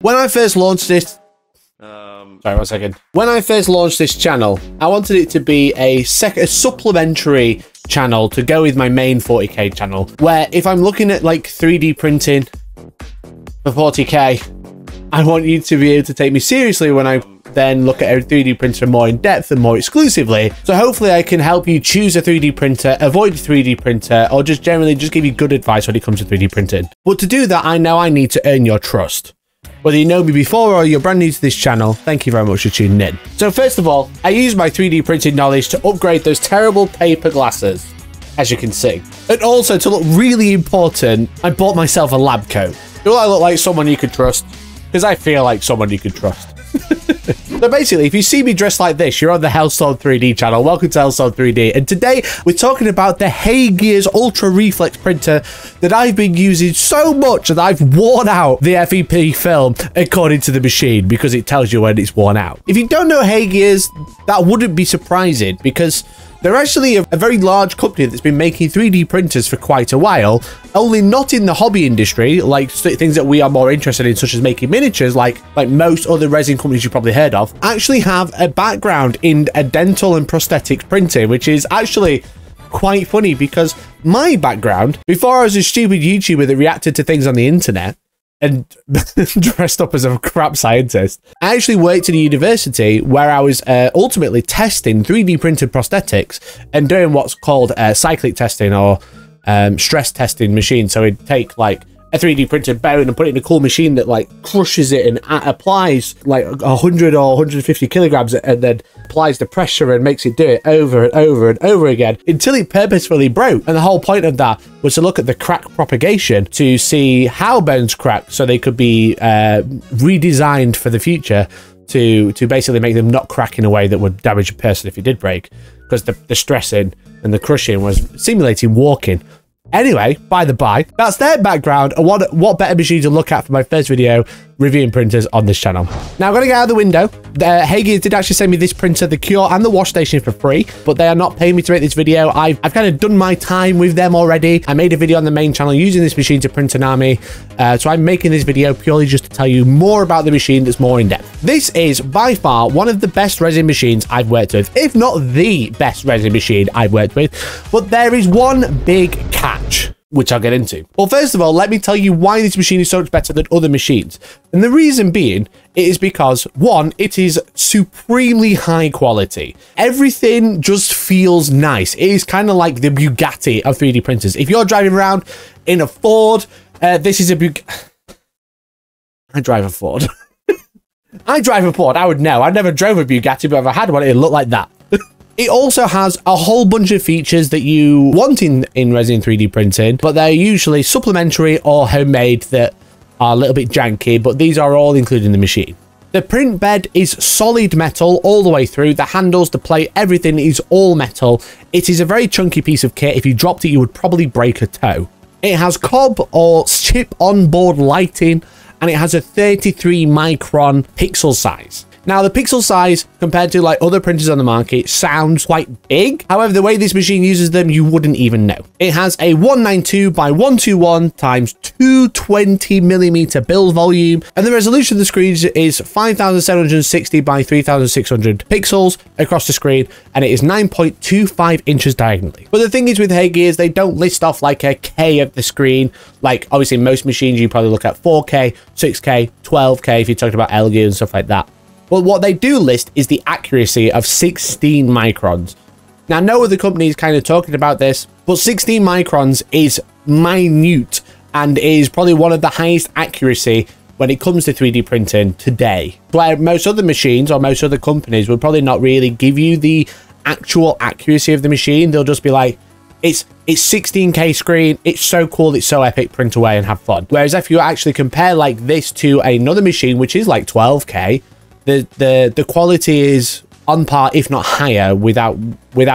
When I first launched this... Sorry, 1 second. When I first launched this channel, I wanted it to be a supplementary channel to go with my main 40k channel, where if I'm looking at like 3D printing for 40k, I want you to be able to take me seriously when I then look at a 3D printer more in depth and more exclusively. So hopefully I can help you choose a 3D printer, avoid a 3D printer, or just generally just give you good advice when it comes to 3D printing. But to do that, I know I need to earn your trust. Whether you know me before or you're brand new to this channel, thank you very much for tuning in. So first of all, I use my 3D printing knowledge to upgrade those terrible paper glasses, as you can see. And also, to look really important, I bought myself a lab coat. Do I look like someone you could trust? Because I feel like someone you could trust. So basically, if you see me dressed like this, you're on the Hellstorm 3D channel. Welcome to Hellstorm 3D. And today, we're talking about the Haygears Ultra Reflex printer that I've been using so much that I've worn out the FEP film according to the machine, because it tells you when it's worn out. If you don't know Haygears, that wouldn't be surprising, because they're actually a very large company that's been making 3D printers for quite a while, only not in the hobby industry, like things that we are more interested in, such as making miniatures, like most other resin companies you've probably heard of, actually have a background in a dental and prosthetics printing, which is actually quite funny, because my background, before I was a stupid YouTuber that reacted to things on the internet and dressed up as a crap scientist, I actually worked at a university where I was ultimately testing 3D printed prosthetics and doing what's called cyclic testing, or stress testing machine. So it'd take like a 3D printed bone and put it in a cool machine that like crushes it and applies like 100 or 150 kilograms and then applies the pressure and makes it do it over and over and over again until it purposefully broke. And the whole point of that was to look at the crack propagation to see how bones crack, so they could be redesigned for the future to basically make them not crack in a way that would damage a person if it did break, because the stressing and the crushing was simulating walking. Anyway, by the by, that's their background, and what better machine to look at for my first video reviewing printers on this channel. Now I'm going to get out of the window. Haygears did actually send me this printer, the Cure and the wash station, for free, but they are not paying me to make this video. I've kind of done my time with them already. I made a video on the main channel using this machine to print an army, so I'm making this video purely just to tell you more about the machine that's more in depth. This is by far one of the best resin machines I've worked with, if not the best resin machine I've worked with, but there is one big catch, which I'll get into. Well, first of all, let me tell you why this machine is so much better than other machines. And the reason being, it is because, one, it is supremely high quality. Everything just feels nice. It is kind of like the Bugatti of 3D printers. If you're driving around in a Ford, this is a Bugatti. I drive a Ford. I drive a Ford, I would know. I never drove a Bugatti, but if I had one, it'd look like that. It also has a whole bunch of features that you want in resin 3D printing, but they're usually supplementary or homemade that are a little bit janky, but these are all included in the machine. The print bed is solid metal all the way through. The handles, the plate, everything is all metal. It is a very chunky piece of kit. If you dropped it, you would probably break a toe. It has cob or chip onboard lighting, and it has a 33 micron pixel size. Now, the pixel size, compared to like other printers on the market, sounds quite big. However, the way this machine uses them, you wouldn't even know. It has a 192 by 121 times 220 millimeter build volume, and the resolution of the screen is 5760 by 3600 pixels across the screen, and it is 9.25 inches diagonally. But the thing is with Haygears, they don't list off like a K of the screen. Like obviously most machines, you probably look at 4K, 6K, 12K if you're talking about L gear and stuff like that. But what they do list is the accuracy of 16 microns. Now, no other company is kind of talking about this, but 16 microns is minute and is probably one of the highest accuracy when it comes to 3D printing today. Where most other machines or most other companies will probably not really give you the actual accuracy of the machine. They'll just be like, it's 16K screen, it's so cool, it's so epic, print away and have fun. Whereas if you actually compare like this to another machine, which is like 12K, the quality is on par, if not higher, without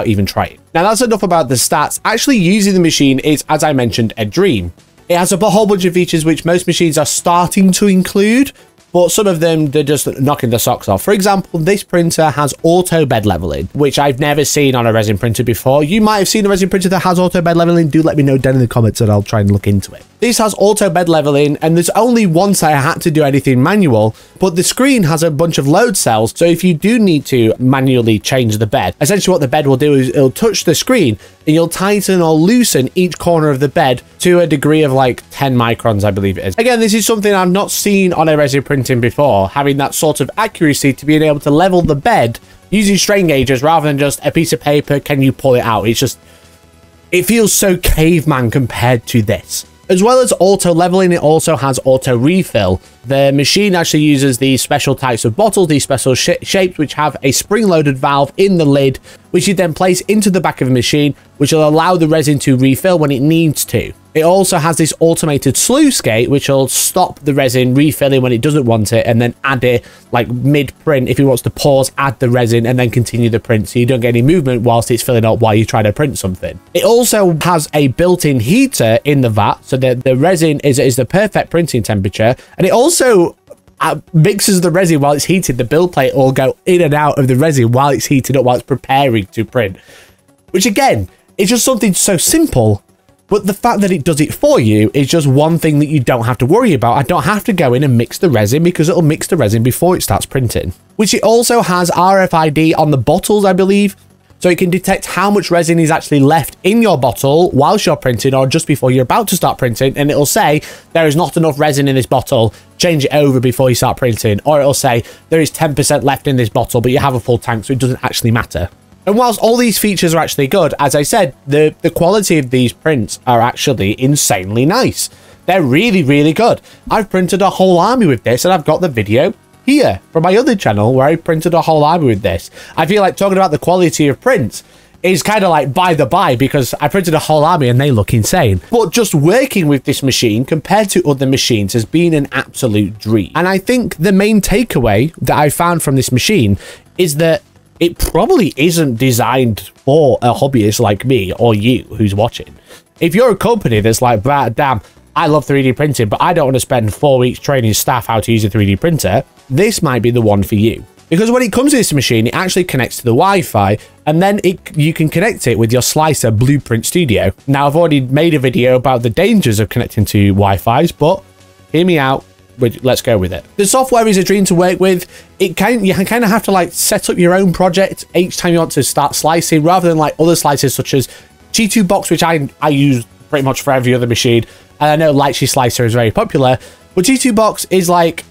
even trying. Now, that's enough about the stats. Actually using the machine is, as I mentioned, a dream. It has a whole bunch of features which most machines are starting to include, but some of them, they're just knocking the socks off. For example, this printer has auto bed leveling, which I've never seen on a resin printer before. You might have seen a resin printer that has auto bed leveling. Do let me know down in the comments and I'll try and look into it. This has auto bed leveling, and there's only once I had to do anything manual, but the screen has a bunch of load cells. So if you do need to manually change the bed, essentially what the bed will do is it'll touch the screen and you'll tighten or loosen each corner of the bed to a degree of like 10 microns, I believe it is. Again, this is something I've not seen on a resin printing before, having that sort of accuracy to being able to level the bed using strain gauges rather than just a piece of paper. Can you pull it out? It's just, it feels so caveman compared to this. As well as auto leveling, it also has auto refill. The machine actually uses these special types of bottles, these special shapes, which have a spring-loaded valve in the lid, which you then place into the back of the machine, which will allow the resin to refill when it needs to. It also has this automated sluice gate, which will stop the resin refilling when it doesn't want it, and then add it like mid-print. If it wants to pause, add the resin, and then continue the print, so you don't get any movement whilst it's filling up while you try to print something. It also has a built-in heater in the vat, so that the resin is the perfect printing temperature, and it also mixes the resin while it's heated. The build plate will go in and out of the resin while it's heating up, while it's preparing to print. Which again, it's just something so simple, but the fact that it does it for you is just one thing that you don't have to worry about. I don't have to go in and mix the resin because it'll mix the resin before it starts printing. Which it also has RFID on the bottles, I believe. So it can detect how much resin is actually left in your bottle whilst you're printing or just before you're about to start printing. And it'll say, there is not enough resin in this bottle, change it over before you start printing. Or it'll say, there is 10% left in this bottle, but you have a full tank, so it doesn't actually matter. And whilst all these features are actually good, as I said, the quality of these prints are actually insanely nice. They're really, really good. I've printed a whole army with this, and I've got the video here from my other channel where I printed a whole army with this. I feel like talking about the quality of prints is kind of like by the by, because I printed a whole army and they look insane. But just working with this machine compared to other machines has been an absolute dream. And I think the main takeaway that I found from this machine is that it probably isn't designed for a hobbyist like me or you who's watching. If you're a company that's like, damn, I love 3D printing, but I don't want to spend 4 weeks training staff how to use a 3D printer, this might be the one for you. Because when it comes to this machine, it actually connects to the Wi-Fi, and then you can connect it with your Slicer Blueprint Studio. Now, I've already made a video about the dangers of connecting to Wi-Fi's, but hear me out. Let's go with it. The software is a dream to work with. You kind of have to like set up your own project each time you want to start slicing, rather than like other slicers such as G2Box, which I use pretty much for every other machine. And I know Lychee Slicer is very popular, but G2Box is like,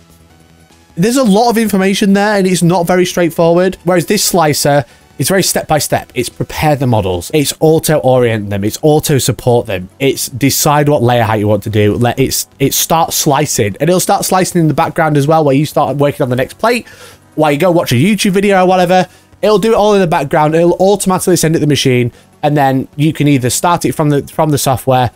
there's a lot of information there and it's not very straightforward. Whereas this slicer, it's very step-by-step. It's prepare the models. It's auto-orient them. It's auto-support them. It's decide what layer height you want to do. It starts slicing. And it'll start slicing in the background as well, where you start working on the next plate. While you go watch a YouTube video or whatever, it'll do it all in the background. It'll automatically send it to the machine. And then you can either start it from the software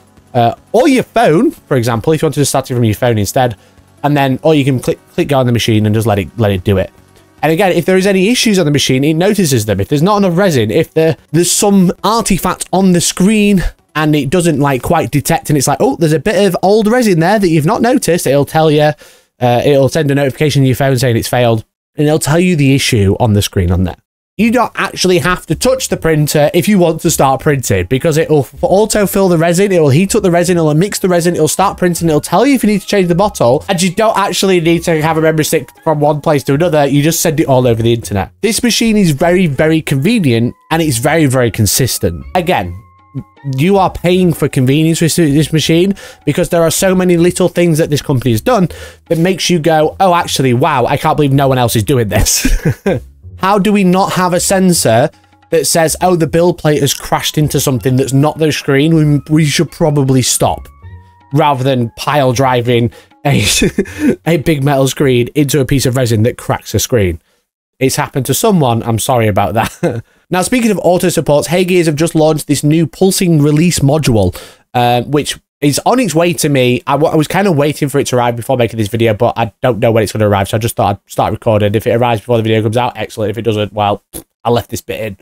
or your phone, for example, if you want to just start it from your phone instead. And then, or you can click go on the machine and just let it do it. And again, if there is any issues on the machine, it notices them. If there's not enough resin, if there's some artifact on the screen and it doesn't like quite detect, and it's like, oh, there's a bit of old resin there that you've not noticed, it'll tell you, it'll send a notification to your phone saying it's failed, and it'll tell you the issue on the screen on there. You don't actually have to touch the printer if you want to start printing, because it'll auto-fill the resin, it'll heat up the resin, it'll mix the resin, it'll start printing, it'll tell you if you need to change the bottle, and you don't actually need to have a memory stick from one place to another. You just send it all over the internet. This machine is very, very convenient, and it's very, very consistent. Again, you are paying for convenience with this machine, because there are so many little things that this company has done that makes you go, oh, actually, wow, I can't believe no one else is doing this. How do we not have a sensor that says, oh, the build plate has crashed into something that's not the screen? We should probably stop, rather than pile driving a big metal screen into a piece of resin that cracks a screen. It's happened to someone. I'm sorry about that. Now, speaking of auto supports, HeyGears have just launched this new pulsing release module, which is on its way to me. I was kind of waiting for it to arrive before making this video, but I don't know when it's going to arrive, so I just thought I'd start recording. If it arrives before the video comes out, excellent. If it doesn't, well, I left this bit in.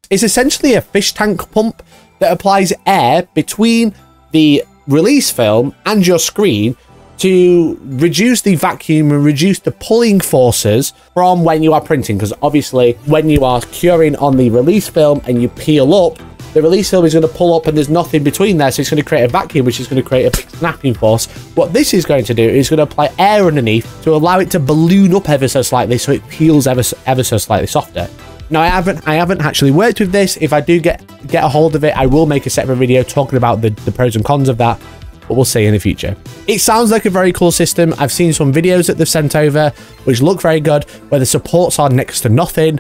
It's essentially a fish tank pump that applies air between the release film and your screen to reduce the vacuum and reduce the pulling forces from when you are printing, because obviously when you are curing on the release film and you peel up, the release film is going to pull up and there's nothing between there, so it's going to create a vacuum, which is going to create a big snapping force. What this is going to do is going to apply air underneath to allow it to balloon up ever so slightly, so it peels ever so slightly softer. Now, I haven't actually worked with this. If I do get a hold of it, I will make a separate video talking about the pros and cons of that, but we'll see in the future. It sounds like a very cool system. I've seen some videos that they've sent over, which look very good, where the supports are next to nothing.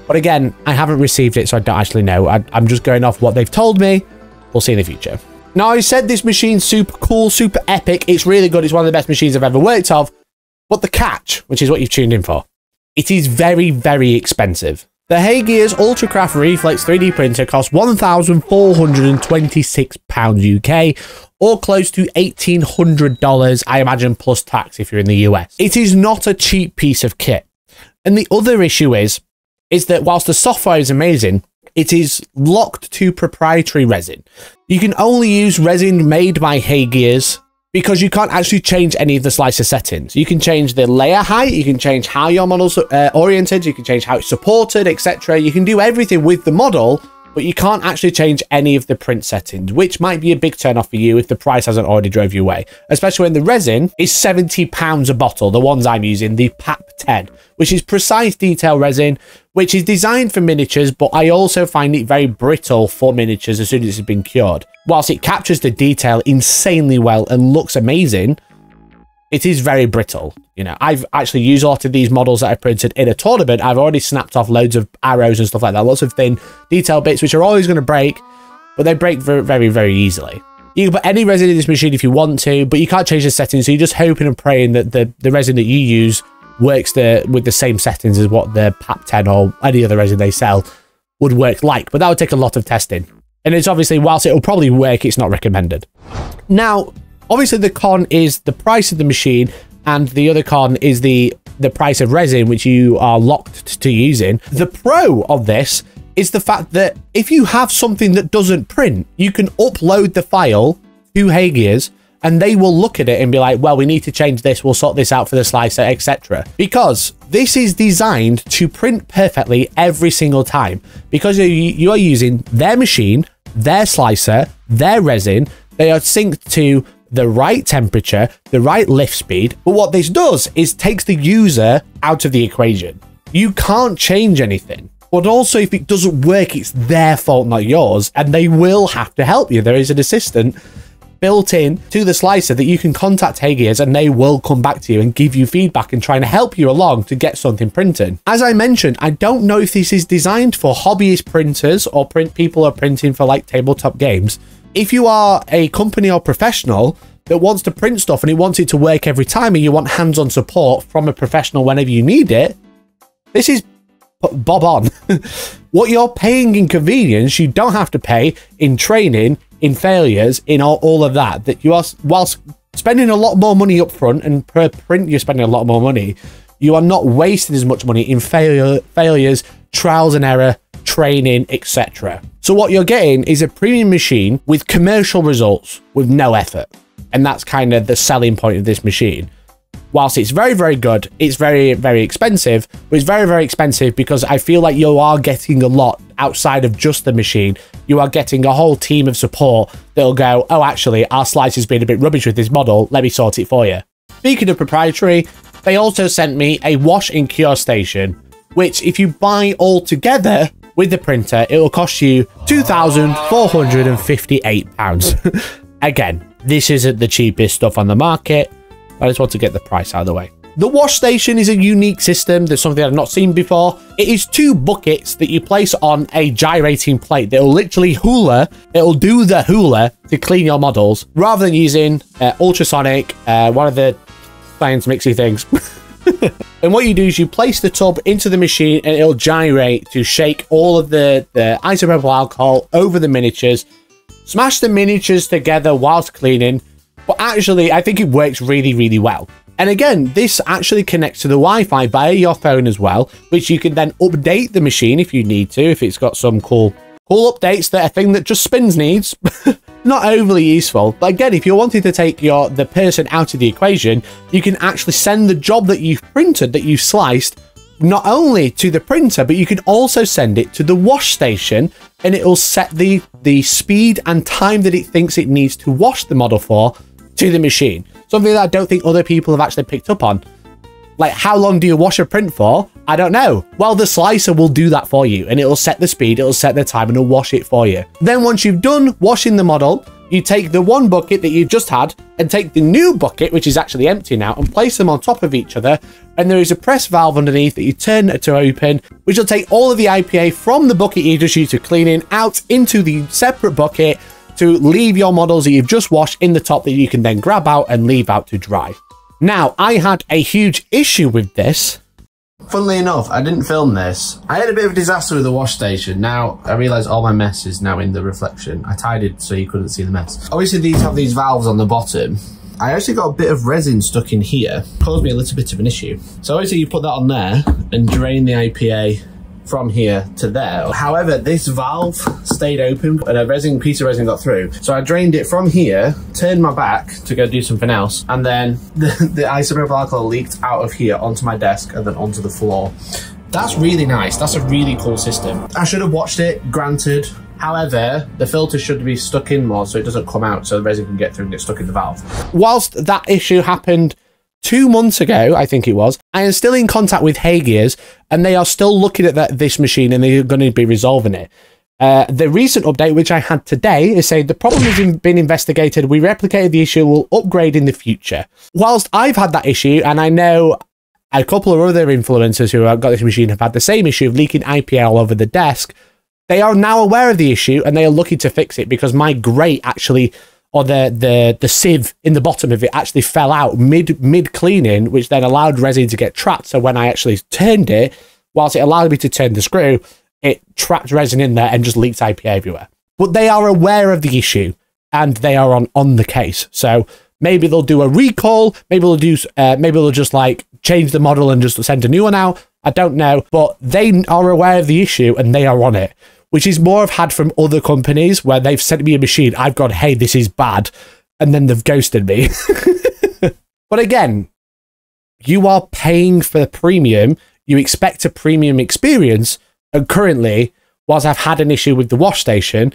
But again, I haven't received it, so I don't actually know. I'm just going off what they've told me. We'll see in the future. Now, I said this machine's super cool, super epic. It's really good. It's one of the best machines I've ever worked of. But the catch, which is what you've tuned in for, it is very, very expensive. The Hagears Ultracraft Reflex 3D printer costs £1,426 UK, or close to $1,800, I imagine, plus tax if you're in the US. It is not a cheap piece of kit. And the other issue is that whilst the software is amazing, it is locked to proprietary resin. You can only use resin made by Hagears because you can't actually change any of the slicer settings. You can change the layer height, you can change how your model's oriented, you can change how it's supported, etc. You can do everything with the model, but you can't actually change any of the print settings, which might be a big turn off for you if the price hasn't already drove you away. Especially when the resin is £70 a bottle, the ones I'm using, the PAP 10, which is precise detail resin, which is designed for miniatures, but I also find it very brittle for miniatures as soon as it's been cured. Whilst it captures the detail insanely well and looks amazing, it is very brittle. You know, I've actually used a lot of these models that I printed in a tournament. I've already snapped off loads of arrows and stuff like that. Lots of thin detail bits, which are always going to break, but they break very, very, very easily. You can put any resin in this machine if you want to, but you can't change the settings. So you're just hoping and praying that the resin that you use works with the same settings as what the PAP 10 or any other resin they sell would work like. But that would take a lot of testing. And it's obviously, whilst it'll probably work, it's not recommended. Now, obviously the con is the price of the machine, and the other con is the price of resin, which you are locked to using. The pro of this is the fact that if you have something that doesn't print, you can upload the file to Hagears and they will look at it and be like, well, we need to change this, we'll sort this out for the slicer, etc. Because this is designed to print perfectly every single time, because you are using their machine, their slicer, their resin. They are synced to the right temperature, the right lift speed. But what this does is takes the user out of the equation. You can't change anything. But also, if it doesn't work, it's their fault, not yours, and they will have to help you. There is an assistant built in to the slicer that you can contact Hagears and they will come back to you and give you feedback and trying to help you along to get something printed. As I mentioned, I don't know if this is designed for hobbyist printers or people are printing for like tabletop games. If you are a company or professional that wants to print stuff and it wants it to work every time and you want hands-on support from a professional whenever you need it, this is bob on. What you're paying in convenience, you don't have to pay in training, in failures, in all of that. That you are, whilst spending a lot more money up front, and per print you're spending a lot more money, you are not wasting as much money in failures, trials and error, training, etc. So what you're getting is a premium machine with commercial results with no effort. And that's kind of the selling point of this machine. Whilst it's very, very good, it's very, very expensive, but it's very, very expensive because I feel like you are getting a lot outside of just the machine. You are getting a whole team of support that'll go, oh, actually, our slicer's been a bit rubbish with this model. Let me sort it for you. Speaking of proprietary, they also sent me a wash and cure station, which if you buy all together with the printer, it will cost you £2,458. Again, this isn't the cheapest stuff on the market. I just want to get the price out of the way. The wash station is a unique system. There's something I've not seen before. It is two buckets that you place on a gyrating plate that will literally hula. It'll do the hula to clean your models rather than using ultrasonic, one of the science mixy things. And what you do is you place the tub into the machine and it'll gyrate to shake all of the isopropyl alcohol over the miniatures, smash the miniatures together whilst cleaning. But actually, I think it works really, really well. And again, this actually connects to the Wi-Fi via your phone as well, which you can then update the machine if you need to, if it's got some cool updates that a thing that just spins needs. not overly useful. But again, if you're wanting to take the person out of the equation, you can actually send the job that you've printed, that you've sliced, not only to the printer, but you can also send it to the wash station, and it will set the speed and time that it thinks it needs to wash the model for to the machine. Something that I don't think other people have actually picked up on. Like, how long do you wash a print for? I don't know. Well, the slicer will do that for you, and it'll set the speed, it'll set the time, and it'll wash it for you. Then once you've done washing the model, you take the one bucket that you just had and take the new bucket, which is actually empty now, and place them on top of each other. And there is a press valve underneath that you turn to open, which will take all of the IPA from the bucket you just used to cleaning out into the separate bucket to leave your models that you've just washed in the top that you can then grab out and leave out to dry. Now, I had a huge issue with this. Funnily enough, I didn't film this. I had a bit of a disaster with the wash station. Now, I realise all my mess is now in the reflection. I tidied so you couldn't see the mess. Obviously, these have these valves on the bottom. I actually got a bit of resin stuck in here. Caused me a little bit of an issue. So obviously, you put that on there and drain the IPA from here to there. However, this valve stayed open and a piece of resin got through. So I drained it from here, turned my back to go do something else, and then the isopropyl alcohol leaked out of here onto my desk and then onto the floor. That's really nice. That's a really cool system. I should have watched it, granted. However, the filter should be stuck in more so it doesn't come out, so the resin can get through and get stuck in the valve. Whilst that issue happened 2 months ago, I think it was, I am still in contact with Hagears, and they are still looking at this machine and they're going to be resolving it. The recent update, which I had today, is saying the problem has been investigated. We replicated the issue, we'll upgrade in the future. Whilst I've had that issue, and I know a couple of other influencers who have got this machine have had the same issue of leaking IPA all over the desk, they are now aware of the issue and they are looking to fix it because my grate actually, or the sieve in the bottom of it actually fell out mid cleaning, which then allowed resin to get trapped. So when I actually turned it, whilst it allowed me to turn the screw, it trapped resin in there and just leaked IPA everywhere. But they are aware of the issue and they are on the case. So maybe they'll do a recall, maybe they'll just like change the model and just send a new one out. I don't know, but they are aware of the issue and they are on it, which is more I've had from other companies where they've sent me a machine, I've gone, hey, this is bad, and then they've ghosted me. But again, you are paying for the premium, you expect a premium experience, and currently, whilst I've had an issue with the wash station,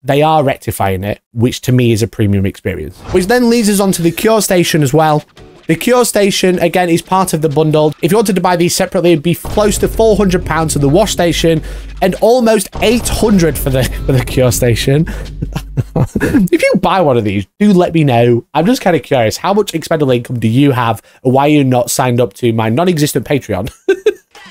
they are rectifying it, which to me is a premium experience. Which then leads us on to the cure station as well. The cure station, again, is part of the bundle. If you wanted to buy these separately, it'd be close to £400 for the wash station and almost £800 for the cure station. If you buy one of these, do let me know. I'm just kind of curious, how much expendable income do you have and why you're not signed up to my non-existent Patreon?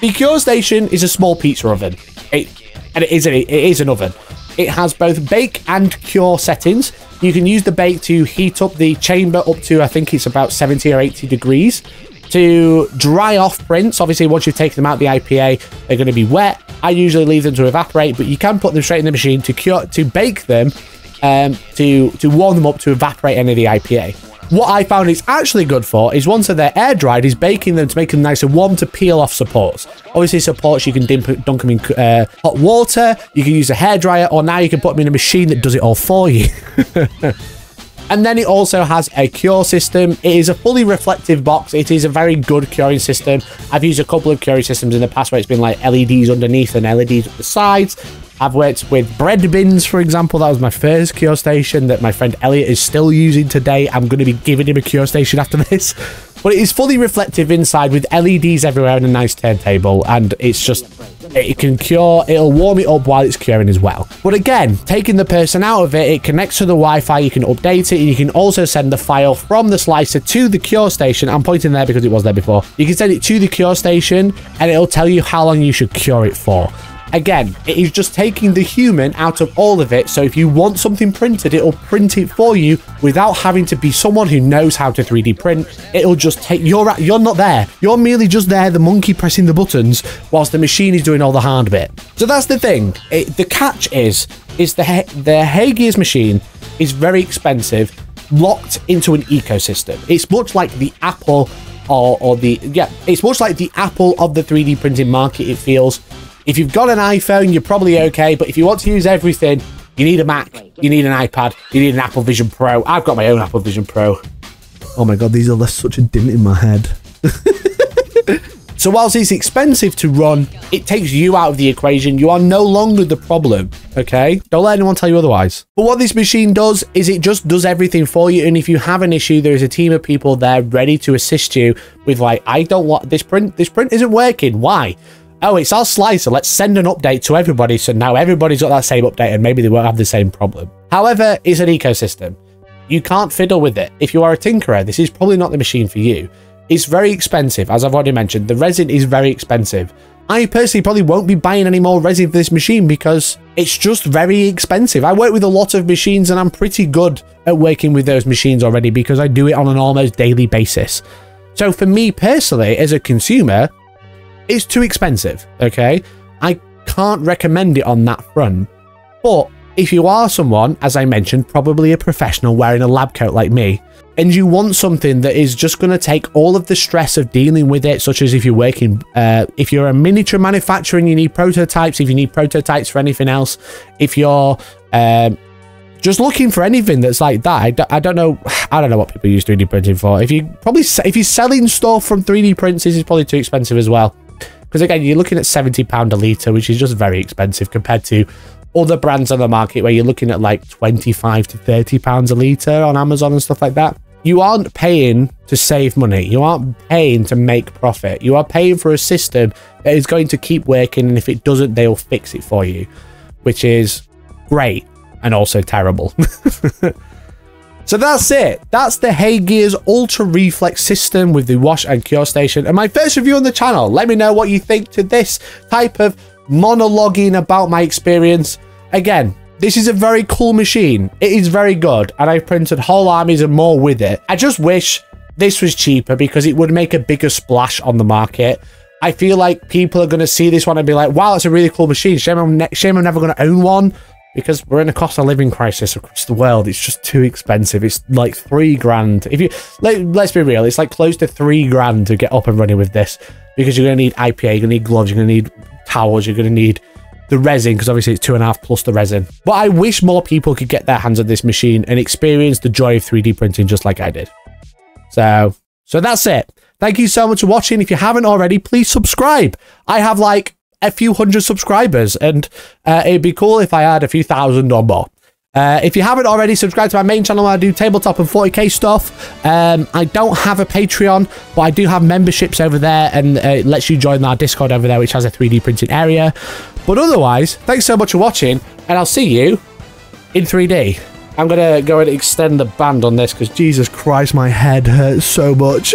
The cure station is a small pizza oven. It is an oven. It has both bake and cure settings. You can use the bake to heat up the chamber up to, I think it's about 70 or 80 degrees. To dry off prints, obviously once you've taken them out the IPA, they're going to be wet. I usually leave them to evaporate, but you can put them straight in the machine to bake them, to warm them up to evaporate any of the IPA. What I found it's actually good for is once they're air dried, is baking them to make them nice and warm to peel off supports. Obviously supports you can dunk them in hot water, you can use a hairdryer, or now you can put them in a machine that does it all for you. And then it also has a cure system. It is a fully reflective box. It is a very good curing system. I've used a couple of curing systems in the past where it's been like LEDs underneath and LEDs at the sides. I've worked with bread bins, for example. That was my first cure station that my friend Elliot is still using today. I'm going to be giving him a cure station after this. But it is fully reflective inside with LEDs everywhere and a nice turntable. And it's just, it can cure, it'll warm it up while it's curing as well. But again, taking the person out of it, it connects to the Wi-Fi, you can update it, and you can also send the file from the slicer to the cure station. I'm pointing there because it was there before. You can send it to the cure station and it'll tell you how long you should cure it for. Again, it is just taking the human out of all of it, so if you want something printed, it'll print it for you without having to be someone who knows how to 3D print. It'll just take, you're not there. You're merely just there, the monkey pressing the buttons, whilst the machine is doing all the hard bit. So that's the thing. The catch is the Hagears machine is very expensive, locked into an ecosystem. It's much like the Apple it's much like the Apple of the 3D printing market, it feels. If you've got an iPhone, you're probably okay, but if you want to use everything, You need a Mac, you need an iPad, you need an Apple Vision Pro. I've got my own Apple Vision Pro. Oh my god, these are left such a dint in my head. So whilst it's expensive to run, it takes you out of the equation. You are no longer the problem, okay? Don't let anyone tell you otherwise. But what this machine does is it just does everything for you. And if you have an issue, there is a team of people there ready to assist you with like, I don't want this print isn't working. Why? Oh, it's our slicer. Let's send an update to everybody. So now everybody's got that same update and maybe they won't have the same problem. However, it's an ecosystem. You can't fiddle with it. If you are a tinkerer, this is probably not the machine for you. It's very expensive, as I've already mentioned. The resin is very expensive. I personally probably won't be buying any more resin for this machine because it's just very expensive. I work with a lot of machines and I'm pretty good at working with those machines already because I do it on an almost daily basis. So for me personally, as a consumer, it's too expensive, okay? I can't recommend it on that front. But if you are someone, as I mentioned, probably a professional wearing a lab coat like me, and you want something that is just going to take all of the stress of dealing with it, such as if you're working, if you're a miniature manufacturer and you need prototypes, if you need prototypes for anything else, if you're just looking for anything that's like that, I don't know what people use 3D printing for. If you're selling stuff from 3D prints, this is probably too expensive as well. Because again, you're looking at £70 a litre, which is just very expensive compared to other brands on the market where you're looking at like £25 to £30 a litre on Amazon and stuff like that. You aren't paying to save money. You aren't paying to make profit. You are paying for a system that is going to keep working, and if it doesn't, they'll fix it for you, which is great and also terrible. So that's it. That's the Hey!Gears Ultra Reflex system with the wash and cure station, and my first review on the channel. Let me know what you think to this type of monologuing about my experience. Again, this is a very cool machine. It is very good, and I've printed whole armies and more with it. I just wish this was cheaper because it would make a bigger splash on the market. I feel like people are going to see this one and be like, wow, it's a really cool machine. Shame I'm never going to own one, because we're in a cost of living crisis across the world. It's just too expensive. It's like $3,000. If you let's be real, it's like close to $3,000 to get up and running with this, because you're going to need IPA, you're going to need gloves, you're going to need towels, you're going to need the resin, because obviously it's 2.5 plus the resin. But I wish more people could get their hands on this machine and experience the joy of 3D printing just like I did. So that's it. Thank you so much for watching. If you haven't already, please subscribe. I have like a few hundred subscribers, and it'd be cool if I had a few thousand or more. If you haven't already, subscribe to my main channel where I do tabletop and 40k stuff. I don't have a Patreon, but I do have memberships over there, and it lets you join our Discord over there, which has a 3D printing area. But otherwise, thanks so much for watching, and I'll see you in 3D. I'm going to go and extend the band on this because Jesus Christ, my head hurts so much.